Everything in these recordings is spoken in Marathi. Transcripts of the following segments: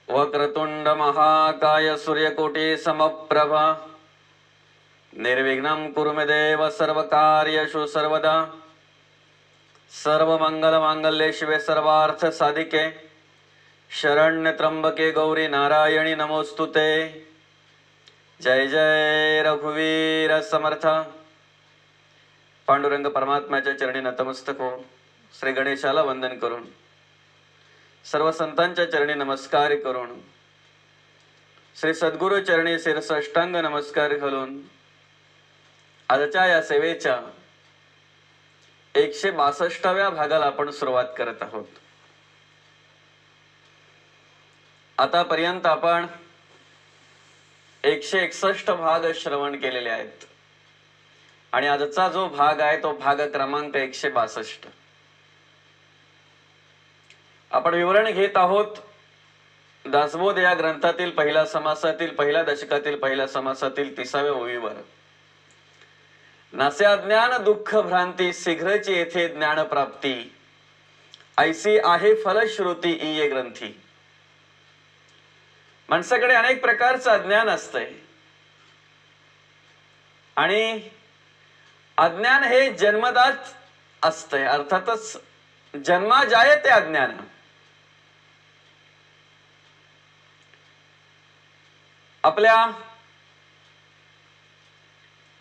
वक्रतुंड महाकाय सूर्यकोटी समप्रभा निर्विघ्नं कुरु मे देव सर्वकार्येषु सर्वदा सर्वमंगलमांगल्ये शिवे सर्वार्थ साधिके शरण्य त्र्यंबके गौरी नारायणी नमोस्तुते। जय जय रघुवीर समर्थ। पांडुरंग परमात्म्याच्या चरणी नतमस्तक हो श्री गणेशाला वंदन करून सर्व संतांच्या चरणी नमस्कार करून श्री सद्गुरु चरणी शिरसाष्टांग नमस्कार घालून आजच्या या सेवेच्या 162व्या भागाला आपण सुरुवात करत आहोत। आतापर्यंत आपण 161 भाग श्रवण केलेले आहेत आणि आजचा जो भाग आहे तो भाग क्रमांक 162। आपण विवरण घेत आहोत दासबोध या ग्रंथातील पहिल्या समासातील पहिल्या दशकातील पहिल्या समासातील 30व्या ओवीवर। नासे अज्ञान दुःख भ्रांती शीघ्रची येथे ज्ञान प्राप्ती ऐसी आहे फलश्रुती ये ग्रंथी। माणसाकडे अनेक प्रकारचं अज्ञान असतंय आणि अज्ञान हे जन्मदात असतंय, अर्थातच जन्मा जाये ते अज्ञान। आपल्या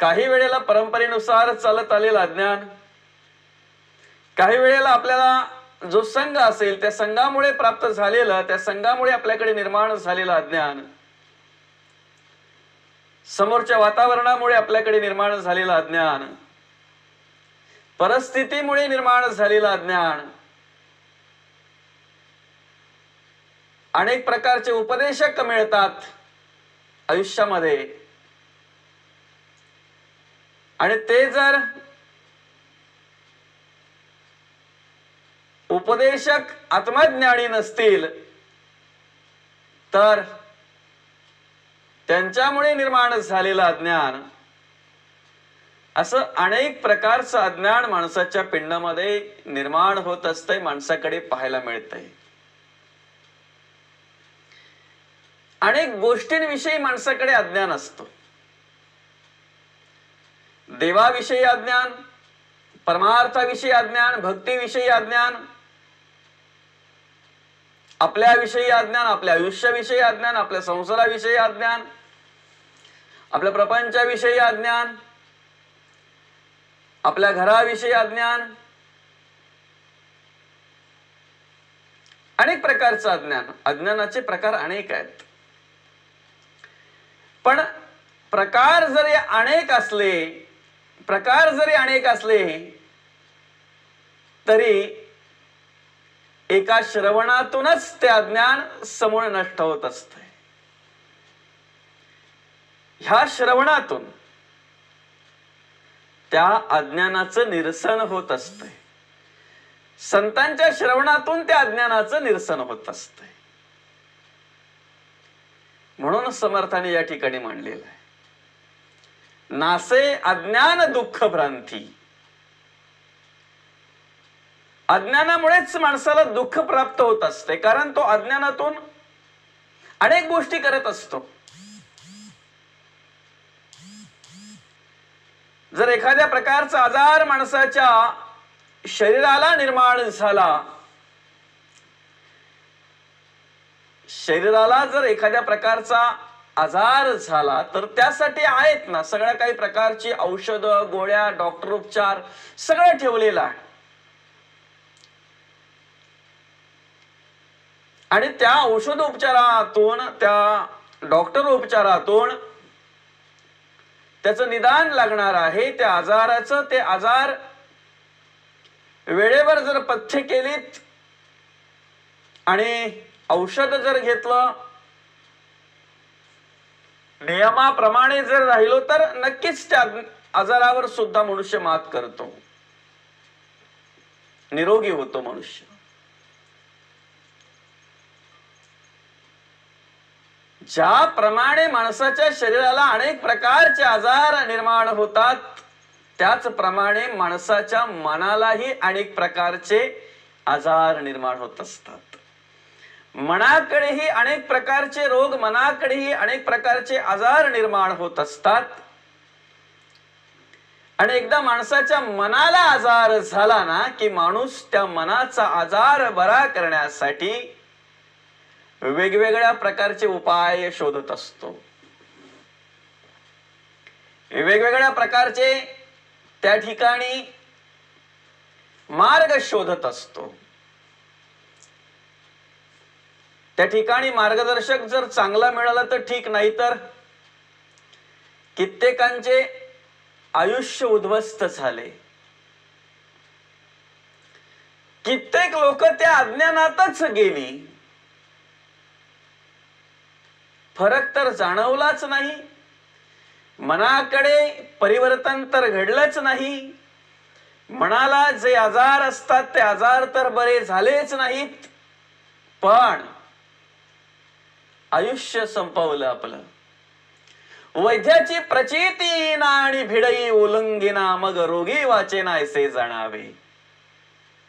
काही वेळेला परंपरेनुसार चालत आलेलं अज्ञान, काही वेळेला आपल्याला जो संघ असेल त्या संघामुळे प्राप्त झालेलं, त्या संघामुळे आपल्याकडे निर्माण झालेलं अज्ञान, समोरच्या वातावरणामुळे आपल्याकडे निर्माण झालेलं अज्ञान, परिस्थितीमुळे निर्माण झालेलं अज्ञान, अनेक प्रकारचे उपदेशक मिळतात आयुष्यामध्ये आणि ते जर उपदेशक आत्मज्ञानी नसतील तर त्यांच्यामुळे निर्माण झालेलं अज्ञान, असं अनेक प्रकारचं अज्ञान माणसाच्या पिंडामध्ये निर्माण होत असते, माणसाकडे पाहायला मिळतंय। अनेक गोष्टींविषयी माणसाकडे अज्ञान असतो। देवाविषयी अज्ञान, परमार्थाविषयी अज्ञान, भक्तीविषयी अज्ञान, आपल्याविषयी अज्ञान, आपल्या आयुष्याविषयी अज्ञान, आपल्या संसाराविषयी अज्ञान, आपल्या प्रपंचाविषयी अज्ञान, आपल्या घराविषयी अज्ञान, अनेक प्रकारचं अज्ञान। अज्ञानाचे प्रकार अनेक आहेत, पण प्रकार जरी अनेक असले तरी एका श्रवणातूनच ते अज्ञान समूळ नष्ट होत असते। ह्या श्रवणातून त्या अज्ञानाचं निरसन होत असते, संतांच्या श्रवणातून त्या अज्ञानाचं निरसन होत असते। म्हणून समर्थाने या ठिकाणी मांडलेलं आहे, नासे अज्ञान दुःख भ्रांती। अज्ञानामुळेच माणसाला दुःख प्राप्त होत असते, कारण तो अज्ञानातून अनेक गोष्टी करत असतो। जर एखाद्या प्रकारचा आजार माणसाच्या शरीराला निर्माण झाला, शरीराला जर एखाद्या प्रकारचा आजार झाला तर त्यासाठी आहेत ना सगळ्या काही प्रकारची औषधं, गोळ्या, डॉक्टर उपचार सगळं ठेवलेलं आहे। आणि त्या औषध उपचारातून, त्या डॉक्टर उपचारातून त्याचं निदान लागणार आहे। त्या आजाराचं, ते आजार वेळेवर जर पथ्य केलीत आणि औषध जर घेतलं, नियमाप्रमाणे जर राहिलो तर नक्कीच त्या आजारावर सुद्धा मनुष्य मात करतो, निरोगी होतो मनुष्य। ज्याप्रमाणे माणसाच्या शरीराला अनेक प्रकारचे आजार निर्माण होतात, त्याचप्रमाणे माणसाच्या मनालाही अनेक प्रकारचे आजार निर्माण होत असतात। मनाकडेही अनेक प्रकारचे रोग, मनाकडेही अनेक प्रकारचे आजार निर्माण होत असतात. आणि एकदा माणसाच्या मनाला आजार झाला ना की माणूस त्या मनाचा आजार बरा करण्यासाठी वेगवेगळ्या प्रकारचे उपाय शोधत असतो. वेगवेगळ्या प्रकारचे त्या ठिकाणी मार्ग शोधत असतो. त्या ठिकाणी मार्गदर्शक जर चांगला मिळाला तर ठीक, नाही तर कित्येकांचे आयुष्य उद्ध्वस्त झाले. कित्येक लोक त्या अज्ञानातच गेली. फरक तर जाणवलाच नाही. मनाकडे परिवर्तन तर घडलंच नाही. मनाला जे आजार असतात ते आजार तर बरे झालेच नाहीत, पण आयुष्य संपवलं आपलं. वैद्याची प्रचिती ना आणि भिडई उलंघिना, मग रोगी वाचेना ऐसे जाणावे,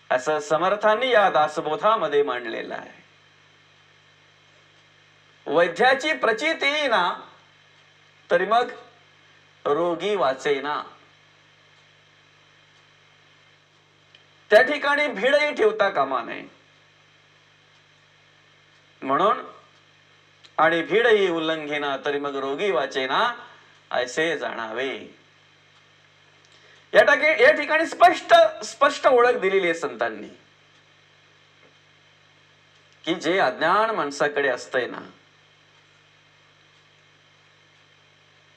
असं समर्थांनी या दासबोधामध्ये मांडलेलं आहे. वैद्याची प्रचिती ना तरी मग रोगी वाचेना. त्या ठिकाणी भीडही ठेवता कामा नये. म्हणून आणि भीडही उल्लंघेना तरी मग रोगी वाचेना ऐसे जाणावे. या ठिकाणी स्पष्ट ओळख दिलेली आहे संतांनी की जे अज्ञान माणसाकडे असतंय ना,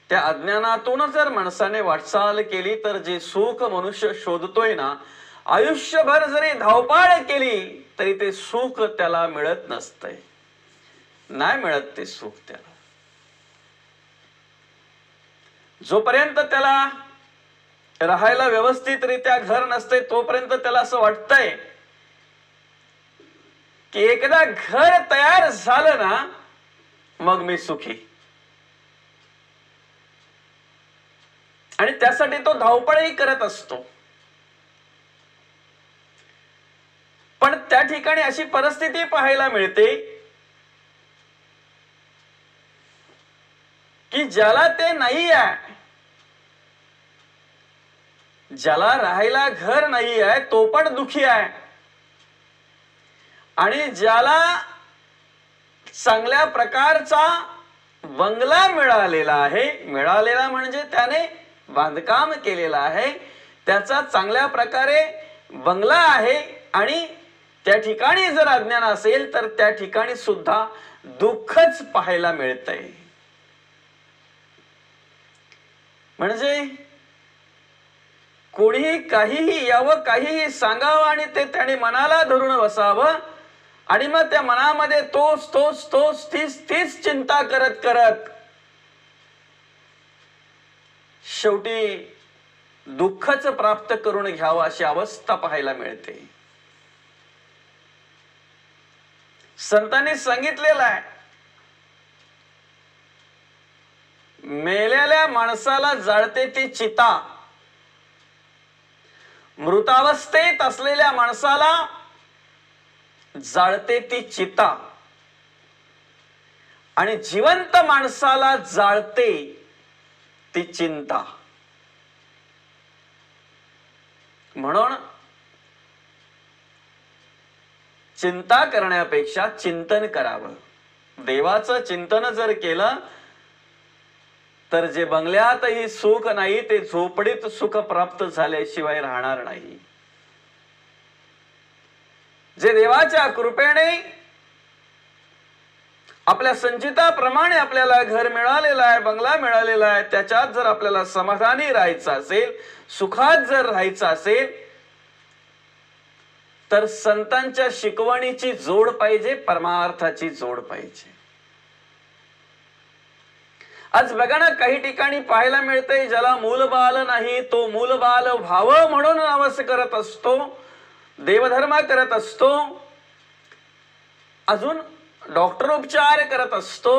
त्या अज्ञानातून जर माणसाने वाटचाल केली तर जे सुख मनुष्य शोधतोय ना, आयुष्यभर जरी धावपळ केली तरी ते सुख त्याला मिळत नसतंय. नाही मिळत ते सुख त्याला. जोपर्यंत त्याला राहायला व्यवस्थितरित्या घर नसते तोपर्यंत त्याला असं वाटतंय की एकदा घर तयार झालं ना मग मी सुखी. आणि त्यासाठी तो धावपळही करत असतो. पण त्या ठिकाणी अशी परिस्थिती पाहायला मिळते की ज्याला ते नाही आहे, ज्याला राहायला घर नाही आहे तो पण दुखी आहे. आणि ज्याला चांगल्या प्रकारचा बंगला मिळालेला आहे, मिळालेला म्हणजे त्याने बांधकाम केलेला आहे, त्याचा चांगल्या प्रकारे बंगला आहे, आणि त्या ठिकाणी जर अज्ञान असेल तर त्या ठिकाणी सुद्धा दुःखच पाहायला मिळतंय. म्हणजे कोणीही काहीही यावं, काहीही सांगावं आणि ते त्याने मनाला धरून बसावं, आणि मग त्या मनामध्ये तीच चिंता करत करत शेवटी दुःखच प्राप्त करून घ्यावं अशी अवस्था पाहायला मिळते. संतांनी सांगितलेलं आहे, मेलेल्या माणसाला जाळते ती चिता, मृतावस्थेत असलेल्या माणसाला जाळते ती चिता, आणि जिवंत माणसाला जाळते ती चिंता. म्हणून चिंता करण्यापेक्षा चिंतन करावं. देवाचं चिंतन जर केलं तर जे बंगल्यातही सुख नाही ते झोपडीत सुख प्राप्त झाल्याशिवाय राहणार नाही. जे देवाच्या कृपेने आपल्या संचिताप्रमाणे आपल्याला घर मिळालेलं आहे, बंगला मिळालेला आहे, त्याच्यात जर आपल्याला समाधानी राहायचं असेल, सुखात जर राहायचं असेल तर संतांच्या शिकवणीची जोड पाहिजे, परमार्थाची जोड पाहिजे. आज बघा ना, काही ठिकाणी पाहायला मिळतंय ज्याला मूलबाल नाही तो मूलबाल व्हावं म्हणून नवस करत असतो, देवधर्म करत असतो, अजून डॉक्टर उपचार करत असतो.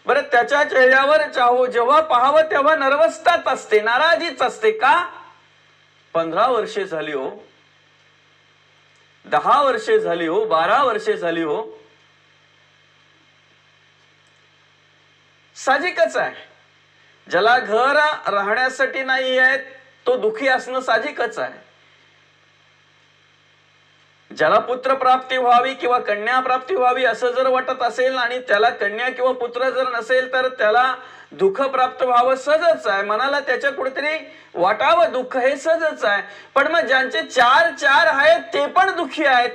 बरं, त्याच्या चेहऱ्यावर जेव्हा पाहावं तेव्हा नर्वसताच असते, नाराजीच असते. का? 15 वर्षे झाली हो, 10 वर्षे झाली हो, 12 वर्षे झाली हो, साहजिकच आहे. ज्याला घर राहण्यासाठी नाही आहे तो दुखी असणं साहजिकच आहे. ज्याला पुत्र प्राप्ती व्हावी किंवा कन्या प्राप्ती व्हावी असं जर वाटत असेल आणि त्याला कन्या किंवा पुत्र जर नसेल तर त्याला दुःख प्राप्त व्हावं सहजच आहे. मनाला त्याच्या कुठेतरी वाटावं दुःख हे सहजच आहे. पण मग ज्यांचे चार चार आहेत ते पण दुःखी आहेत.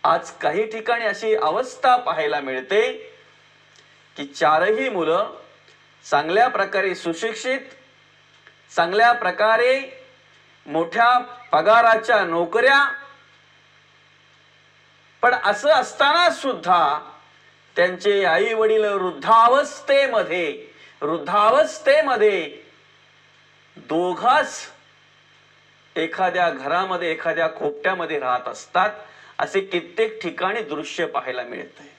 आज काही ठिकाणी अशी अवस्था पाहायला मिळते की चारही मुलं चांगल्या प्रकारे सुशिक्षित, चांगल्या प्रकारे मोठ्या पगाराच्या नोकऱ्या, पण असं असताना सुद्धा त्यांचे आई वडील वृद्धावस्थेमध्ये दोघाच एखाद्या घरामध्ये एखाद्या खोपट्यामध्ये राहत असतात. असे कित्येक ठिकाणी दृश्य पाहायला मिळते.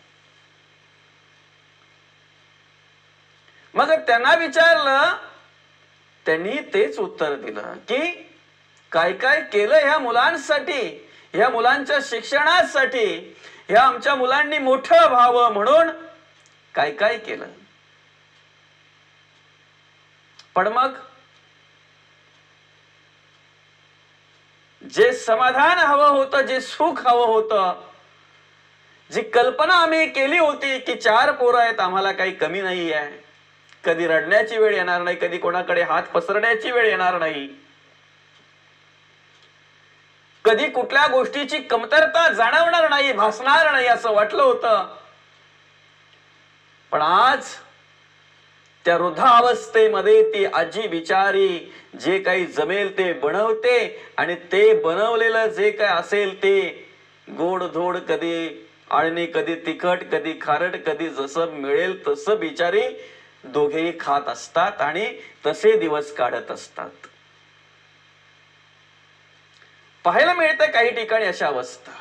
मग त्यांना विचारलं, त्यांनी तेच उत्तर दिलं की काय काय केलं ह्या मुलांसाठी, ह्या मुलांच्या शिक्षणासाठी, ह्या आमच्या मुलांनी मोठं व्हावं म्हणून काय काय केलं. पण मग जे समाधान हवं होतं, जे सुख हवं होतं, जी कल्पना आम्ही केली होती की 4 पोरं आहेत, आम्हाला काही कमी नाही आहे, कधी रडण्याची वेळ येणार नाही, कधी कोणाकडे हात पसरण्याची वेळ येणार नाही, कधी कुठल्या गोष्टीची कमतरता जाणवणार नाही, भासणार नाही असं वाटलं होतं. पण आज त्या वृद्धावस्थेमध्ये ती आजी बिचारी जे काही जमेल ते बनवते आणि ते बनवलेलं जे काय असेल ते गोड धोड, कधी आळणी, कधी तिखट, कधी खारट, कधी जसं मिळेल तसं बिचारी दोघेही खात असतात आणि तसे दिवस काढत असतात. पाहायला मिळतं काही ठिकाणी अशा अवस्था.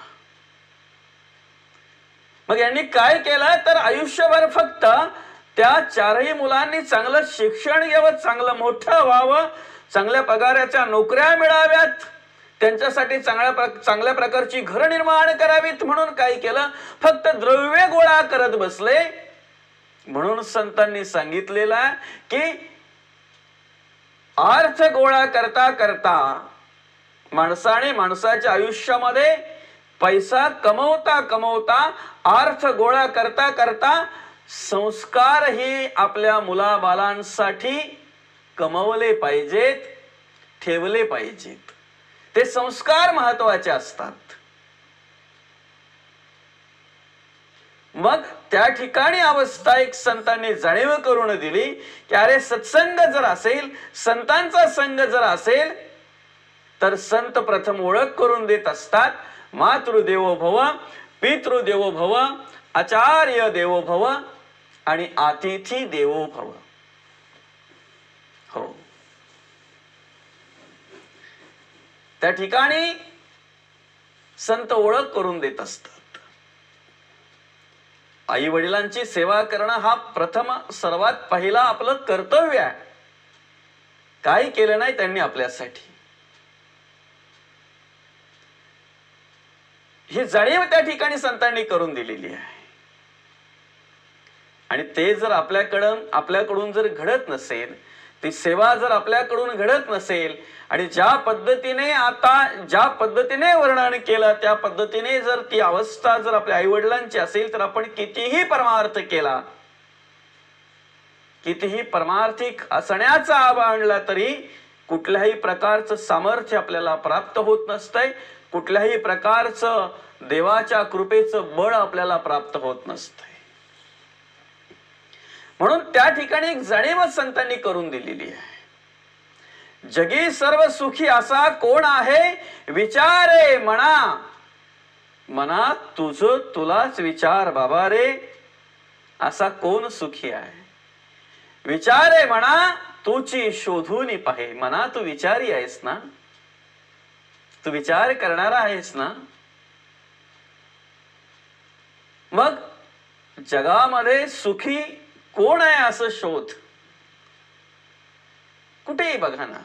मग यांनी काय केलं तर आयुष्यभर फक्त त्या 4ही मुलांनी चांगलं शिक्षण घ्यावं, चांगलं मोठं व्हावं, चांगल्या पगाराच्या नोकऱ्या मिळाव्यात, त्यांच्यासाठी चांगल्या प्रकारची घरं निर्माण करावीत म्हणून काय केलं, फक्त द्रव्य गोळा करत बसले. म्हणून संतांनी सांगितलेलं आहे की अर्थ गोळा करता करता माणसाने माणसाच्या आयुष्यामध्ये पैसा कमवता कमवता, अर्थ गोळा करता करता संस्कार ही आपल्या मुलाबालांसाठी कमवले पाहिजेत, ठेवले पाहिजेत. ते संस्कार महत्वाचे असतात. मग त्या ठिकाणी अवस्था एक संतांनी जाणीव करून दिली की अरे सत्संग जर असेल, संतांचा संग जर असेल तर संत प्रथम ओळख करून देत असतात. मातृदेवो भव, पितृदेवो भव, आचार्य देवो भव आणि अतिथी देवो भव. हो, त्या ठिकाणी संत ओळख करून देत असतात. आई वडिलांची सेवा करणं हा प्रथम सर्वात पहिला आपलं कर्तव्य आहे. काय केलं नाही त्यांनी आपल्यासाठी, ही जाणीव त्या ठिकाणी संतांनी करून दिलेली आहे. आणि ते जर आपल्याकडून जर घडत नसेल, ती सेवा जर आपल्याकडून घडत नसेल आणि ज्या पद्धतीने वर्णन केलं त्या पद्धतीने जर ती अवस्था जर आपल्या आई वडिलांची असेल तर आपण कितीही परमार्थ केला, कितीही परमार्थिक असण्याचा आवा आणला तरी कुठल्याही प्रकारचं सामर्थ्य आपल्याला प्राप्त होत नसतंय, कुठल्याही प्रकारचं देवाच्या कृपेचं बळ आपल्याला प्राप्त होत नसतंय. म्हणून त्या ठिकाणी एक जाणीव संतांनी करून दिलेली आहे. जगी सर्व सुखी असा कोण आहे, विचारे म्हणा मना तुझ तुलाच विचार बाबा रे, असा कोण सुखी आहे. विचारे म्हणा तुची शोधून पाहे. मना तू विचारी आहेस ना, तू विचार करणारा आहेस ना. मग जगामध्ये सुखी कोण आहे असं शोध. कुठेही बघा ना,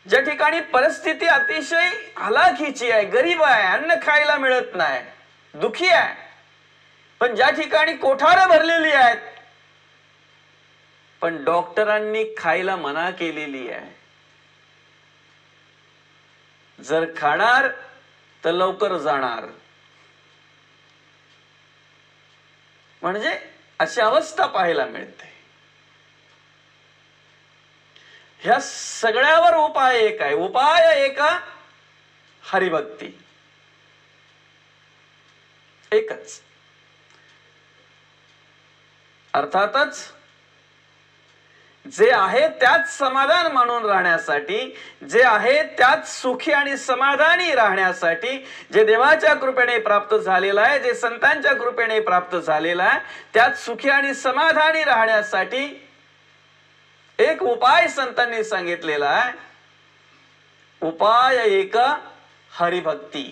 ज्या ठिकाणी परिस्थिती अतिशय हलाखीची आहे, गरीब आहे, अन्न खायला मिळत नाही, दुखी आहे, पण ज्या ठिकाणी कोठारं भरलेली आहेत पण डॉक्टरांनी खायला मना केलेली आहे, जर खाणार तर लवकर जाणार, म्हणजे अशी अवस्था पाहायला मिळते. ह्या सगळ्यावर उपाय एक आहे. उपाय एक हरिभक्ती, एकच. अर्थातच जे आहे त्यात समाधान मानून राहण्यासाठी, जे आहे त्यात सुखी आणि समाधानी राहण्यासाठी, जे देवाच्या कृपेने प्राप्त झालेला आहे, जे संतांच्या कृपेने प्राप्त झालेला आहे, त्यात सुखी आणि समाधानी राहण्यासाठी एक उपाय संतांनी सांगितलेला आहे. उपाय एक हरिभक्ती.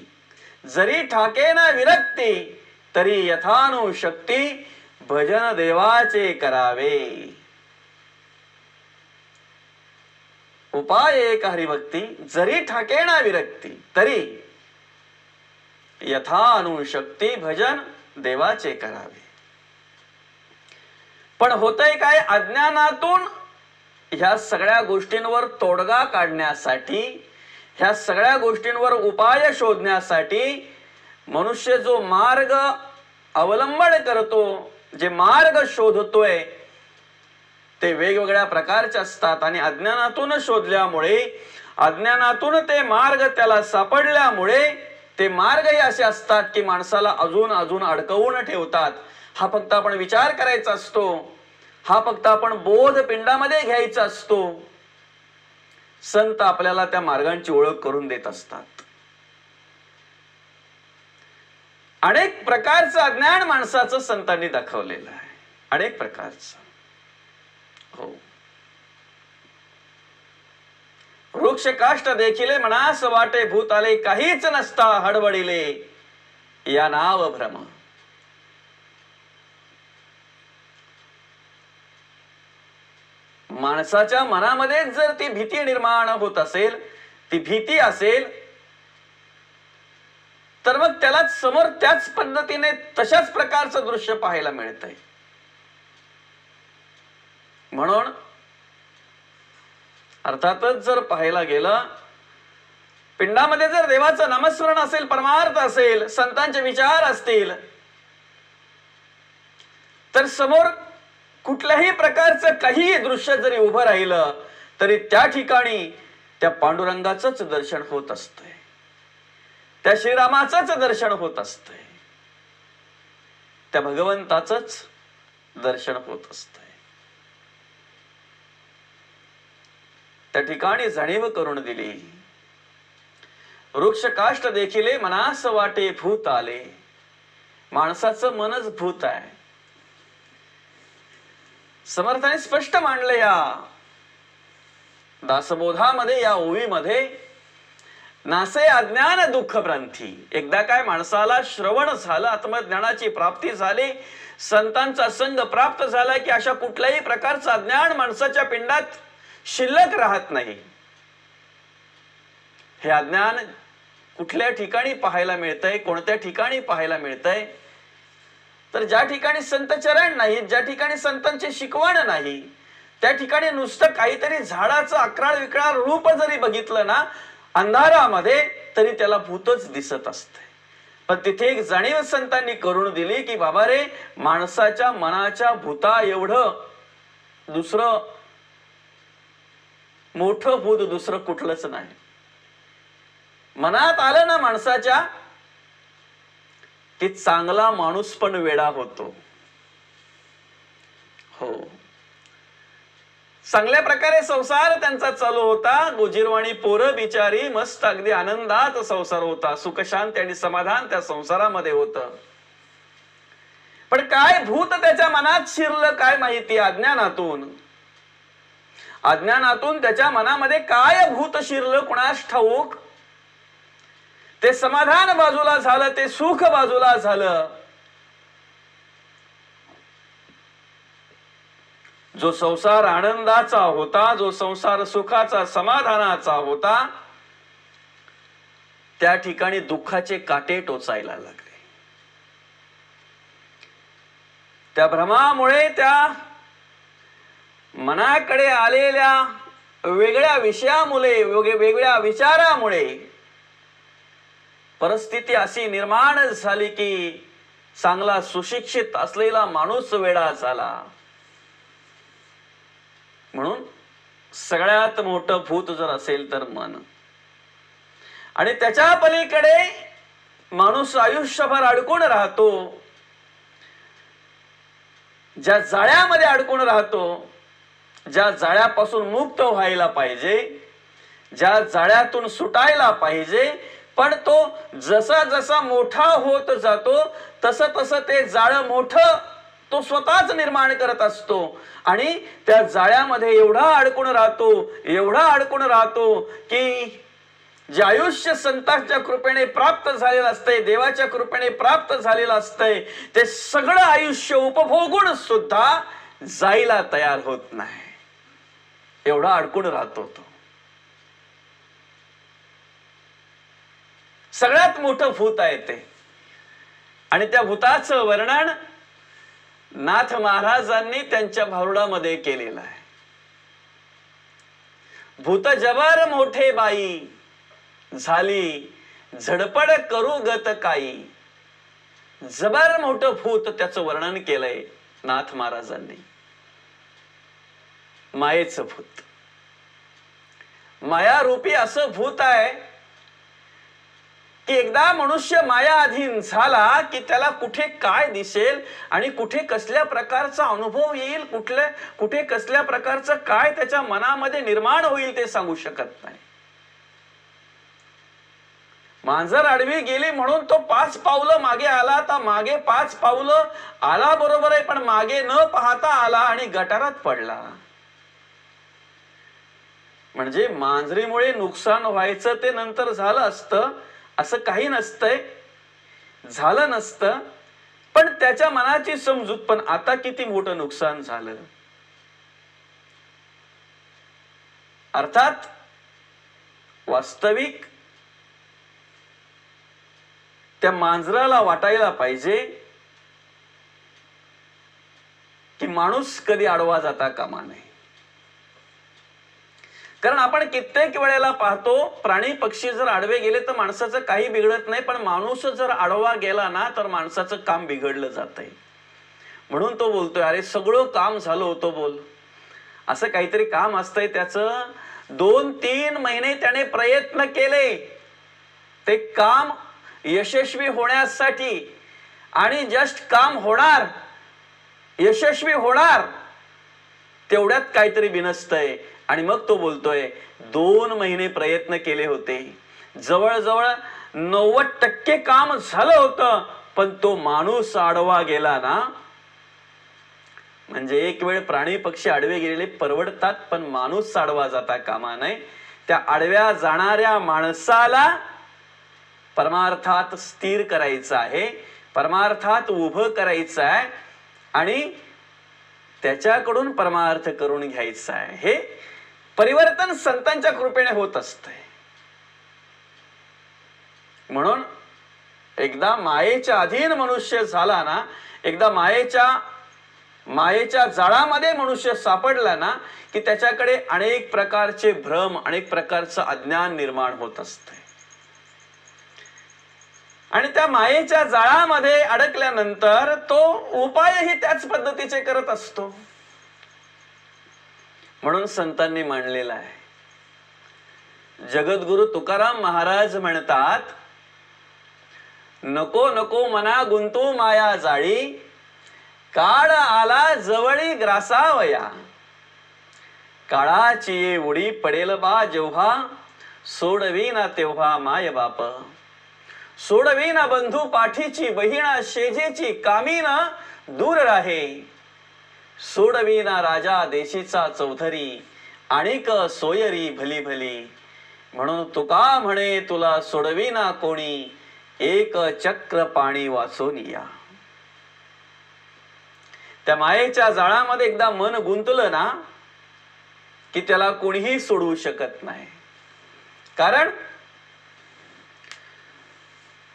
जरी ठाकेना विरक्ती तरी यथानुशक्ती भजन देवाचे करावे. उपाय एक हरिभक्ती. जरी ठाकेना विरक्ती तरी यथानुशक्ती भजन देवाचे करावे. पण होतंय काय, अज्ञानातून ह्या सगळ्या गोष्टींवर तोडगा काढण्यासाठी, ह्या सगळ्या गोष्टींवर उपाय शोधण्यासाठी मनुष्य जो मार्ग अवलंबन करतो, जे मार्ग शोधतोय ते वेगवेगळ्या प्रकारचे असतात. आणि अज्ञानातून शोधल्यामुळे, अज्ञानातून ते मार्ग त्याला सापडल्यामुळे ते मार्गही असे असतात की माणसाला अजून अजून अडकवून ठेवतात. हा फक्त आपण विचार करायचा असतो, हा फक्त आपण बोध पिंडामध्ये घ्यायचा असतो. संत आपल्याला त्या मार्गांची ओळख करून देत असतात. अनेक प्रकारचं अज्ञान माणसाचं संतांनी दाखवलेलं आहे, अनेक प्रकारचं. हो. वृक्ष काष्ट देखिले मनास वाटे भूत आले, काहीच नसता हडबडिले या नाव भ्रम. माणसाच्या मनामध्ये जर ती भीती निर्माण होत असेल, ती भीती असेल, तर मग त्याला समोर त्याच पद्धतीने तशाच प्रकारचं दृश्य पाहायला मिळतंय. म्हणून अर्थातच जर पाहायला गेलं, पिंडामध्ये जर देवाचं नामस्मरण असेल, परमार्थ असेल, संतांचे विचार असतील, तर समोर कुठल्याही प्रकारचं काही दृश्य जरी उभं राहिलं तरी त्या ठिकाणी त्या पांडुरंगाचंच दर्शन होत असतंय, त्या श्रीरामाचंच दर्शन होत असतंय, त्या भगवंताचंच दर्शन होत असतंय. त्या ठिकाणी जाणीव करून दिली. वृक्ष काष्ट देखिले मनास वाटे भूत आले. माणसाचं मनच भूत आहे. समर्थाने स्पष्ट मांडले या दासबोधामध्ये, या ओवीमध्ये. नासे अज्ञान दुःख भ्रांती. एकदा काय माणसाला श्रवण झालं, आत्मज्ञानाची प्राप्ती झाली, संतांचा संग प्राप्त झाला की अशा कुठल्याही प्रकारचं अज्ञान माणसाच्या पिंडात शिल्लक राहत नाही. हे अज्ञान कुठल्या ठिकाणी पाहायला मिळतंय, कोणत्या ठिकाणी पाहायला मिळतंय, तर ज्या ठिकाणी संत चरण नाही, ज्या ठिकाणी संतांची शिकवण नाही, त्या ठिकाणी नुसतं काहीतरी झाडाचं अक्राळ विक्राळ रूप जरी बघितलं ना अंधारामध्ये, तरी त्याला भूतच दिसत असते. पण तिथे एक जाणीव संतांनी करून दिली की बाबा रे, माणसाच्या मनाच्या भूता एवढं दुसरं मोठं भूत दुसरं कुठलंच नाही. मनात आलं ना माणसाच्या की चांगला माणूस पण वेडा होतो. हो, चांगल्या प्रकारे संसार त्यांचा चालू होता. गोजीरवाणी पोरं बिचारी मस्त अगदी आनंदात संसार होता. सुख शांती आणि समाधान त्या संसारामध्ये होतं. पण काय भूत त्याच्या मनात शिरलं काय माहिती. अज्ञानातून त्याच्या मनामध्ये काय भूत शिरलं कुणास ठाऊक. ते समाधान बाजूला झालं, ते सुख बाजूला झालं. जो संसार आनंदाचा होता, जो संसार सुखाचा समाधानाचा होता, त्या ठिकाणी दुःखाचे काटे टोचायला लागले. त्या भ्रमामुळे, त्या मनाकडे आलेल्या वेगळ्या विषयामुळे, वेगवेगळ्या विचारामुळे परिस्थिती अशी निर्माण झाली की चांगला सुशिक्षित असलेला माणूस वेडा झाला. म्हणून सगळ्यात मोठं भूत जर असेल तर मन, आणि त्याच्या पलीकडे माणूस आयुष्यभर अडकून राहतो. ज्या जाळ्यामध्ये अडकून राहतो, ज्या जाळ्यापासून मुक्त व्हायला पाहिजे, ज्या जाळ्यातून सुटायला पाहिजे, पण तो जसा जसा मोठा होत जातो तसं तसं ते जाळं मोठं तो स्वतःच निर्माण करत असतो. आणि त्या जाळ्यामध्ये एवढा अडकून राहतो, एवढा अडकून राहतो की जे आयुष्य संतांच्या कृपेने प्राप्त झालेलं असतंय, देवाच्या कृपेने प्राप्त झालेलं असतंय, ते सगळं आयुष्य उपभोगून सुद्धा जायला तयार होत नाही. एवढा अडकून राहतो तो. सगळ्यात मोठं भूत आहे ते. आणि त्या भूताचं वर्णन नाथ महाराजांनी त्यांच्या भारुडामध्ये केलेलं आहे. भूत जबर मोठे बाई, झाली झडपड करू गत काही. जबर मोठं भूत त्याचं वर्णन केलंय नाथ महाराजांनी. मायेचं भूत, मायारूपी असं भूत आहे की एकदा मनुष्य मायाधीन झाला की त्याला कुठे काय दिसेल आणि कुठे कसल्या प्रकारचा अनुभव येईल, कुठे कसल्या प्रकारचं काय त्याच्या मनामध्ये निर्माण होईल ते सांगू शकत नाही. मांजर आडवी गेली म्हणून तो 5 पावलं मागे आला, तर मागे 5 पावलं आला बरोबर आहे, पण मागे न पाहता आला आणि गटारात पडला. म्हणजे मांजरीमुळे नुकसान व्हायचं ते नंतर झालं असतं असं काही नसतंय, झालं नसतं, पण त्याच्या मनाची समजूत. पण आता किती मोठं नुकसान झालं. अर्थात वास्तविक त्या मांजराला वाटायला पाहिजे की माणूस कधी आडवा जाता कामा नये. कारण आपण कित्येक वेळेला पाहतो, प्राणी पक्षी जर आडवे गेले तर माणसाचं काही बिघडत नाही, पण माणूस जर आडवा गेला ना तर माणसाचं काम बिघडलं जातंय. म्हणून तो बोलतोय, अरे सगळं काम झालं होतं बोल. असं काहीतरी काम असतंय त्याचं. 2-3 महिने त्याने प्रयत्न केले ते काम यशस्वी होण्यासाठी, आणि जस्ट काम होणार, यशस्वी होणार तेवढ्यात काहीतरी बिनसतंय. आणि मग तो बोलतोय 2 महिने प्रयत्न केले होते, जवळजवळ 90% काम झालं होतं, पण तो माणूस आडवा गेला ना. म्हणजे एक वेळ प्राणी पक्षी आडवे गेलेले परवडतात, पण माणूस आडवा जाता कामा नये. त्या आडव्या जाणाऱ्या माणसाला परमार्थात स्थिर करायचं आहे, परमार्थात उभं करायचं आहे आणि त्याच्याकडून परमार्थ करून घ्यायचा आहे. हे परिवर्तन संतांच्या कृपेने होत असते. म्हणून एकदा मायेच्या अधीन मनुष्य झाला ना, एकदा मायेच्या जाळामध्ये मनुष्य सापडला ना की त्याच्याकडे अनेक प्रकारचे भ्रम, अनेक प्रकारचं अज्ञान निर्माण होत असते. आणि त्या मायेच्या जाळामध्ये अडकल्यानंतर तो उपायही त्याच पद्धतीचे करत असतो. म्हणून संतांनी मांडलेला आहे. जगद्गुरु तुकाराम महाराज म्हणतात, नको नको मना गुंतू माया जाळी, काळ आला जवळी ग्रासावया. काळाची उडी पडेल बा जेव्हा, सोडवीना तेव्हा माय बाप. सोडवीना बंधू पाठीची, बहिणा शेजेची, कामीना दूर राहे. सोडवीना राजा देशीचा चौधरी, आणिक सोयरी भली भली. म्हणून तुका म्हणे तुला सोडविना कोणी, एक चक्र पाणी वाचोनिया. त्या मायेच्या जाळामध्ये एकदा मन गुंतलं ना की त्याला कोणीही सोडवू शकत नाही. कारण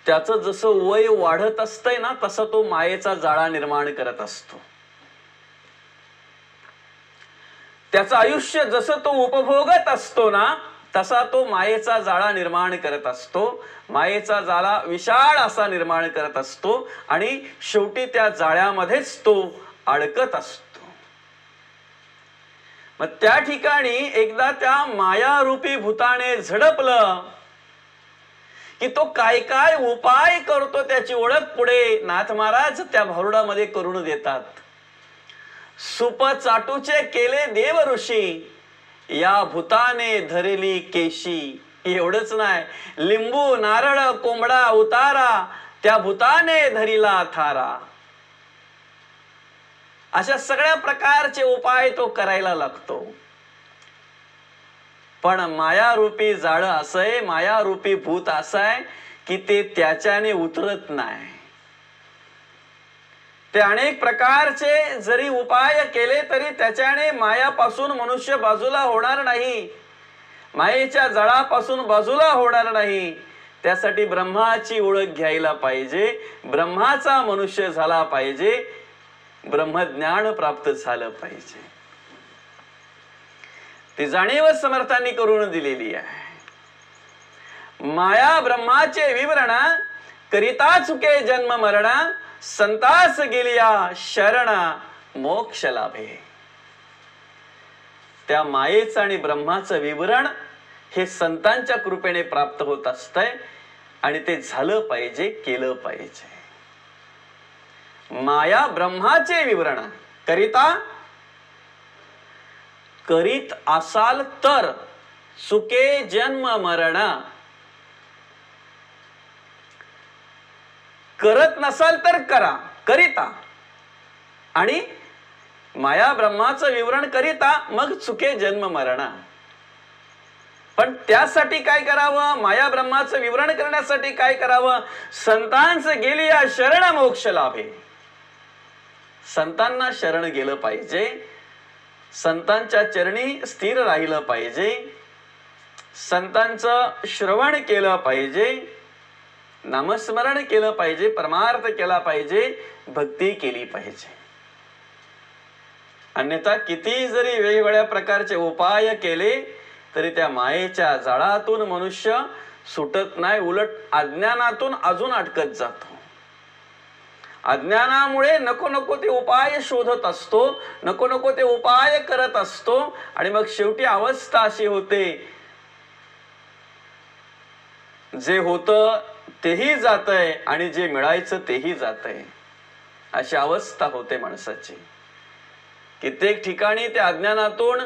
त्याचं जसं वय वाढत असतंय ना तसं तो मायेचा जाळा निर्माण करत असतो. त्याचं आयुष्य जसं तो उपभोगत असतो ना, तसा तो मायेचा जाळा निर्माण करत असतो. मायेचा जाळा विशाळ असा निर्माण करत असतो आणि शेवटी त्या जाळ्यामध्येच तो अडकत असतो. मग त्या ठिकाणी एकदा त्या मायारूपी भूताने झडपलं की तो काय काय उपाय करतो त्याची ओळख पुढे नाथ महाराज त्या भारुडामध्ये करून देतात. सुप चाटूचे केले देव ऋषी, या भूताने धरली केशी. एवढंच नाही, लिंबू नारळ कोंबडा उतारा, त्या भूताने धरिला थारा. अशा सगळ्या प्रकारचे उपाय तो करायला लागतो. पण मायारूपी जाळं असं आहे, मायारूपी भूत असं आहे की ते त्याच्याने उतरत नाही. ते अनेक प्रकारचे जरी उपाय केले तरी त्याच्याने मायापासून मनुष्य बाजूला होणार नाही, मायेच्या जाळापासून बाजूला होणार नाही. त्यासाठी ब्रह्माची ओळख घ्यायला पाहिजे, ब्रह्माचा मनुष्य झाला पाहिजे, ब्रह्मज्ञान प्राप्त झालं पाहिजे. ती जाणीव समर्थांनी करून दिलेली आहे. माया ब्रह्माचे विवरण करिता चुके जन्म मरण, संतास गेलिया शरण मोक्ष लाभे. त्या मायेचं आणि ब्रह्माचं विवरण हे संतांच्या कृपेने प्राप्त होत असतंय आणि ते झालं पाहिजे, केलं पाहिजे. माया ब्रह्माचे विवरण करिता, करीत असाल तर चुके जन्म मरण, करत नसाल तर करा करिता. आणि माया ब्रह्माचं विवरण करिता मग चुके जन्म मरण. पण त्यासाठी काय करावं, माया ब्रह्माचं विवरण करण्यासाठी काय करावं, संतांचं गेली या शरण मोक्ष लाभे. संतांना शरण गेलं पाहिजे, संतांच्या चरणी स्थिर राहिलं पाहिजे, संतांचं श्रवण केलं पाहिजे, नामस्मरण केलं पाहिजे, परमार्थ केला पाहिजे, भक्ती केली पाहिजे. अन्यथा किती जरी वेगवेगळ्या प्रकारचे उपाय केले तरी त्या मायेच्या जाळातून मनुष्य सुटत नाही, उलट अज्ञानातून अजून अडकत जातो. अज्ञानामुळे नको नको ते उपाय शोधत असतो, नको नको ते उपाय करत असतो आणि मग शेवटी अवस्था अशी होते, जे होतं तेही जातंय आणि जे मिळायचं तेही जातंय. अशी अवस्था होते माणसाची. कित्येक ठिकाणी त्या अज्ञानातून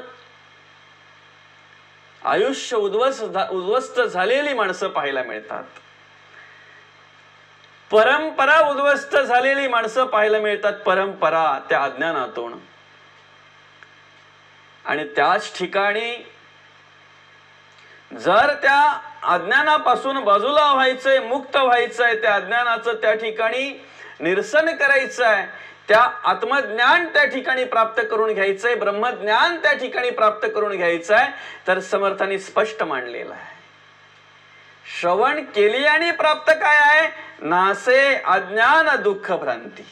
आयुष्य उद्ध्वस्त झालेली माणसं पाहायला मिळतात, परंपरा उद्ध्वस्त झालेली माणसं पाहायला मिळतात, परंपरा त्या अज्ञानातून. आणि त्याच ठिकाणी जर त्या अज्ञानापासून बाजूला व्हायचंय, मुक्त व्हायचंय, त्या अज्ञानाचं त्या ठिकाणी निरसन करायचंय, त्या आत्मज्ञान त्या ठिकाणी प्राप्त करून घ्यायचंय, ब्रह्मज्ञान त्या ठिकाणी प्राप्त करून घ्यायचंय, तर समर्थांनी स्पष्ट मांडलेलं आहे. श्रवण केली आणि प्राप्त काय आहे, नासे अज्ञान दुःख भ्रांती.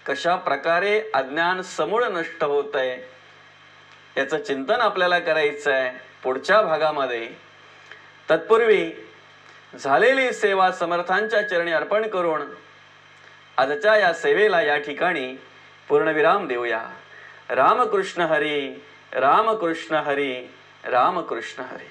कशा प्रकारे अज्ञान समूळ नष्ट होत आहे याचं चिंतन आपल्याला करायचं आहे पुढच्या भागामध्ये. तत्पूर्वी झालेली सेवा समर्थांच्या चरणी अर्पण करून आजच्या या सेवेला या ठिकाणी पूर्णविराम देऊया. रामकृष्ण हरी, रामकृष्ण हरी, रामकृष्ण हरी.